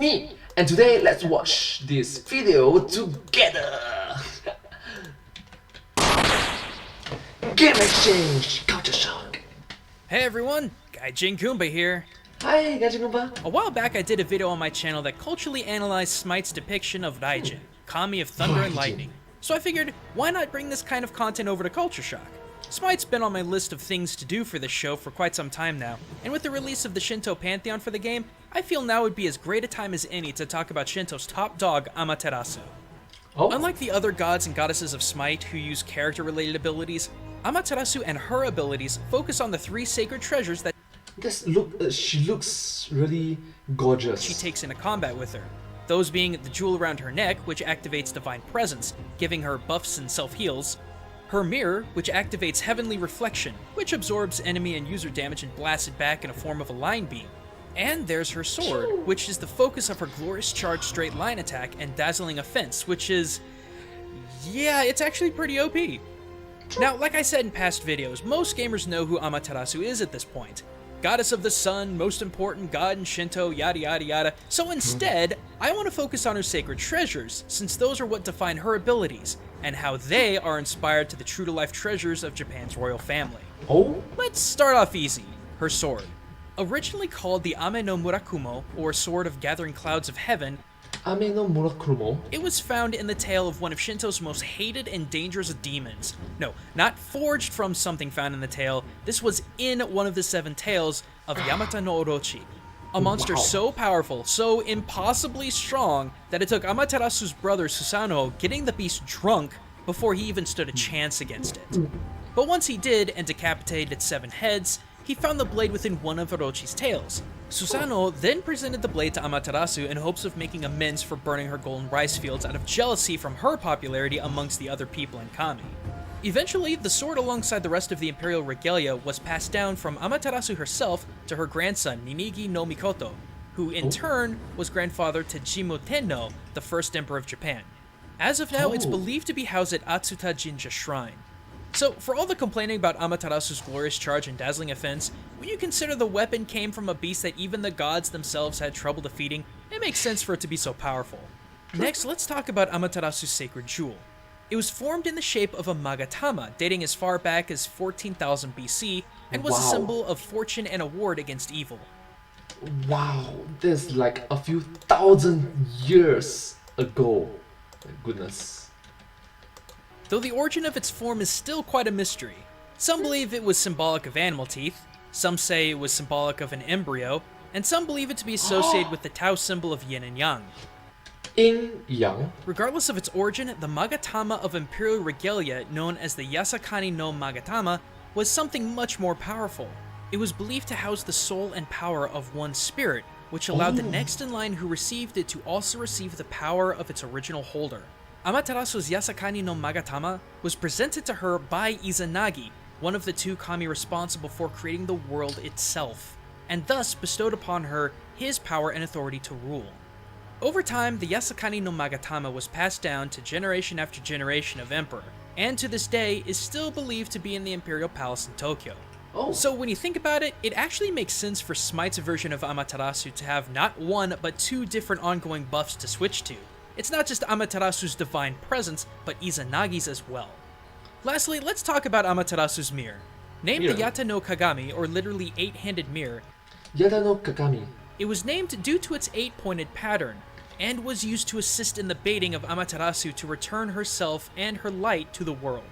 me, and today let's watch this video together. Game exchange, culture shock. Hey everyone, Gaijin Goombah here. Hi, Gaijin Goombah. A while back I did a video on my channel that culturally analyzed SMITE's depiction of Gaijin, kami of thunder and lightning. So I figured, why not bring this kind of content over to Culture Shock? SMITE's been on my list of things to do for this show for quite some time now, and with the release of the Shinto pantheon for the game, I feel now would be as great a time as any to talk about Shinto's top dog, Amaterasu. Unlike the other gods and goddesses of SMITE who use character-related abilities, Amaterasu and her abilities focus on the three sacred treasures that She looks really gorgeous. she takes into combat with her. Those being the jewel around her neck, which activates divine presence, giving her buffs and self-heals, her mirror, which activates heavenly reflection, which absorbs enemy and user damage and blasts it back in a form of a line beam. And there's her sword, which is the focus of her glorious charge straight line attack and dazzling offense, which is... yeah, it's actually pretty OP. Now, like I said in past videos, most gamers know who Amaterasu is at this point. Goddess of the sun, most important god in Shinto, yada yada yada. So instead, I want to focus on her sacred treasures, since those are what define her abilities, and how they are inspired to the true-to-life treasures of Japan's royal family. Let's start off easy, her sword. Originally called the Ame no Murakumo, or Sword of Gathering Clouds of Heaven, Ame no Murakumo. It was found in the tale of one of Shinto's most hated and dangerous demons. No, not forged from something found in the tale, this was in one of the 7 tales of Yamata no Orochi. A monster so powerful, so impossibly strong, that it took Amaterasu's brother Susanoo getting the beast drunk before he even stood a chance against it. But once he did and decapitated its 7 heads, he found the blade within one of Orochi's tails. Susanoo then presented the blade to Amaterasu in hopes of making amends for burning her golden rice fields out of jealousy from her popularity amongst the other people in Kami. Eventually, the sword alongside the rest of the imperial regalia was passed down from Amaterasu herself to her grandson Ninigi no Mikoto, who in turn was grandfather to Jimmu Tenno, the first emperor of Japan. As of now, it's believed to be housed at Atsuta Jinja Shrine. So, for all the complaining about Amaterasu's glorious charge and dazzling offense, when you consider the weapon came from a beast that even the gods themselves had trouble defeating, it makes sense for it to be so powerful. Next, let's talk about Amaterasu's sacred jewel. It was formed in the shape of a magatama, dating as far back as 14,000 BC, and was a symbol of fortune and a ward against evil. Wow, that's like a few thousand years ago. My goodness. Though the origin of its form is still quite a mystery. Some believe it was symbolic of animal teeth, some say it was symbolic of an embryo, and some believe it to be associated with the Tao symbol of yin and yang. Yin Yang. Regardless of its origin, the magatama of imperial regalia, known as the Yasakani no Magatama, was something much more powerful. It was believed to house the soul and power of one spirit, which allowed the next in line who received it to also receive the power of its original holder. Amaterasu's Yasakani no Magatama was presented to her by Izanagi, one of the 2 kami responsible for creating the world itself, and thus bestowed upon her his power and authority to rule. Over time, the Yasakani no Magatama was passed down to generation after generation of emperor, and to this day is still believed to be in the imperial palace in Tokyo. So when you think about it, it actually makes sense for SMITE's version of Amaterasu to have not 1 but 2 different ongoing buffs to switch to. It's not just Amaterasu's divine presence, but Izanagi's as well. Lastly, let's talk about Amaterasu's mirror. Named the Yata no Kagami, or literally 8-handed mirror, Yata no Kagami. It was named due to its 8-pointed pattern, and was used to assist in the baiting of Amaterasu to return herself and her light to the world.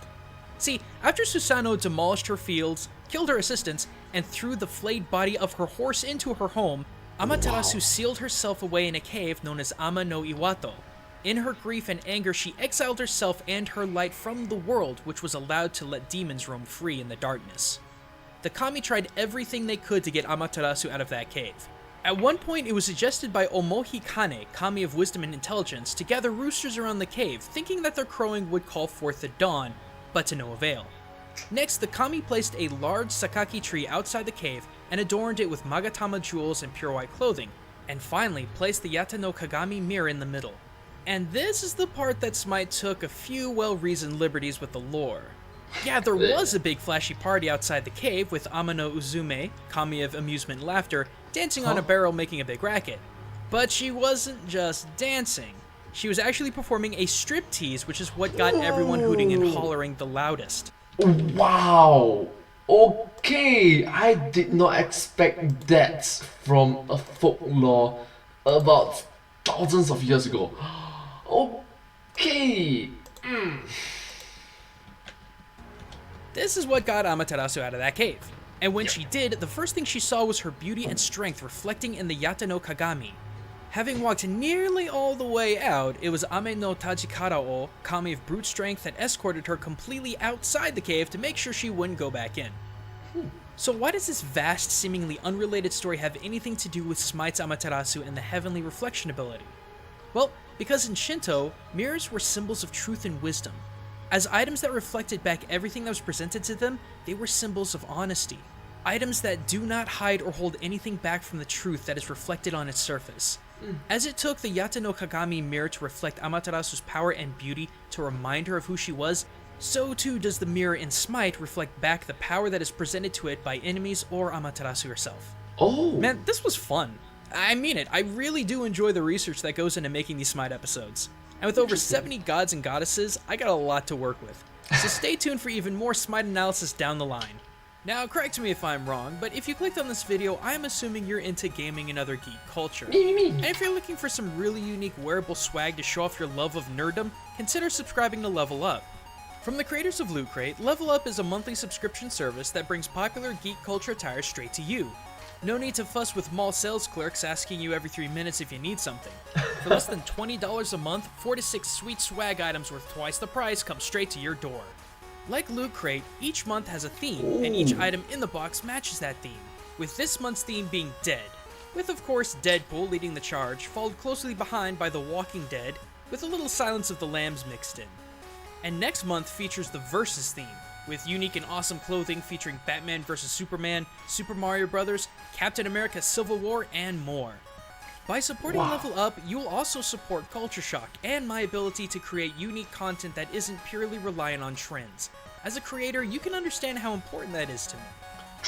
See, after Susanoo demolished her fields, killed her assistants, and threw the flayed body of her horse into her home, Amaterasu sealed herself away in a cave known as Ama no Iwato. In her grief and anger, she exiled herself and her light from the world, which was allowed to let demons roam free in the darkness. The kami tried everything they could to get Amaterasu out of that cave. At one point, it was suggested by Omohi Kane, kami of wisdom and intelligence, to gather roosters around the cave, thinking that their crowing would call forth the dawn, but to no avail. Next, the kami placed a large sakaki tree outside the cave and adorned it with magatama jewels and pure white clothing, and finally placed the Yata no Kagami mirror in the middle. And this is the part that SMITE took a few well-reasoned liberties with the lore. Yeah, there was a big flashy party outside the cave with Ama no Uzume, kami of amusement and laughter, dancing on a barrel making a big racket. But she wasn't just dancing. She was actually performing a striptease, which is what got everyone hooting and hollering the loudest. Wow. Okay, I did not expect that from a folklore about thousands of years ago. Okay. This is what got Amaterasu out of that cave. And when she did, the first thing she saw was her beauty and strength reflecting in the Yata no Kagami. Having walked nearly all the way out, it was Ame no Tajikara-o, kami of brute strength, that escorted her completely outside the cave to make sure she wouldn't go back in. So why does this vast, seemingly unrelated story have anything to do with SMITE's Amaterasu and the heavenly reflection ability? Well, because in Shinto, mirrors were symbols of truth and wisdom. As items that reflected back everything that was presented to them, they were symbols of honesty. Items that do not hide or hold anything back from the truth that is reflected on its surface. As it took the Yata no Kagami mirror to reflect Amaterasu's power and beauty to remind her of who she was, so too does the mirror in SMITE reflect back the power that is presented to it by enemies or Amaterasu herself. Oh. Man, this was fun. I mean it, I really do enjoy the research that goes into making these SMITE episodes. And with over 70 gods and goddesses, I got a lot to work with. So stay tuned for even more SMITE analysis down the line. Now, correct me if I'm wrong, but if you clicked on this video, I'm assuming you're into gaming and other geek culture. And if you're looking for some really unique wearable swag to show off your love of nerddom, consider subscribing to Level Up. From the creators of Loot Crate, Level Up is a monthly subscription service that brings popular geek culture attire straight to you. No need to fuss with mall sales clerks asking you every 3 minutes if you need something. For less than $20 a month, 4 to 6 sweet swag items worth twice the price come straight to your door. Like Loot Crate, each month has a theme, and each item in the box matches that theme, with this month's theme being Dead, with of course Deadpool leading the charge, followed closely behind by The Walking Dead, with a little Silence of the Lambs mixed in. And next month features the Versus theme, with unique and awesome clothing featuring Batman vs Superman, Super Mario Bros., Captain America Civil War, and more. By supporting Level Up, you will also support Culture Shock and my ability to create unique content that isn't purely reliant on trends. As a creator, you can understand how important that is to me.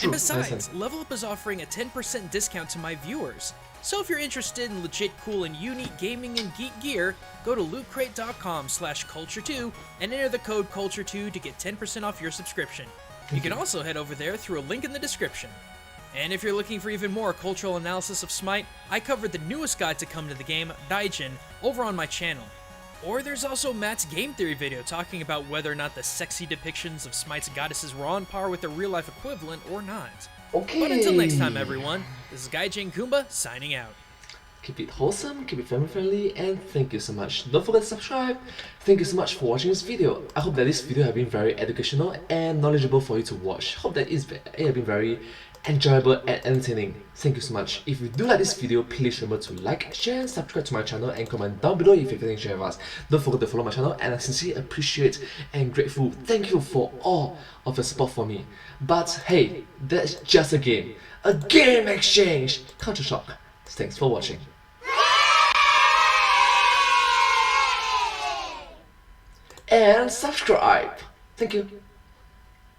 And besides, Level Up is offering a 10% discount to my viewers. So if you're interested in legit cool and unique gaming and geek gear, go to lootcrate.com/culture2 and enter the code culture2 to get 10% off your subscription. You can also head over there through a link in the description. And if you're looking for even more cultural analysis of SMITE, I covered the newest guide to come to the game, Gaijin, over on my channel. Or there's also Matt's game theory video talking about whether or not the sexy depictions of SMITE's goddesses were on par with their real-life equivalent or not. Okay. But until next time, everyone, this is Gaijin Goombah signing out. Keep it wholesome, keep it family friendly, and thank you so much. Don't forget to subscribe. Thank you so much for watching this video. I hope that this video has been very educational and knowledgeable for you to watch. Hope that it has been very enjoyable and entertaining. Thank you so much. If you do like this video, please remember to like, share, and subscribe to my channel, and comment down below if you have anything to share with us. Don't forget to follow my channel, and I sincerely appreciate and grateful. Thank you for all of your support for me. But hey, that's just a game exchange. Culture Shock. Thanks for watching. And subscribe. Thank you.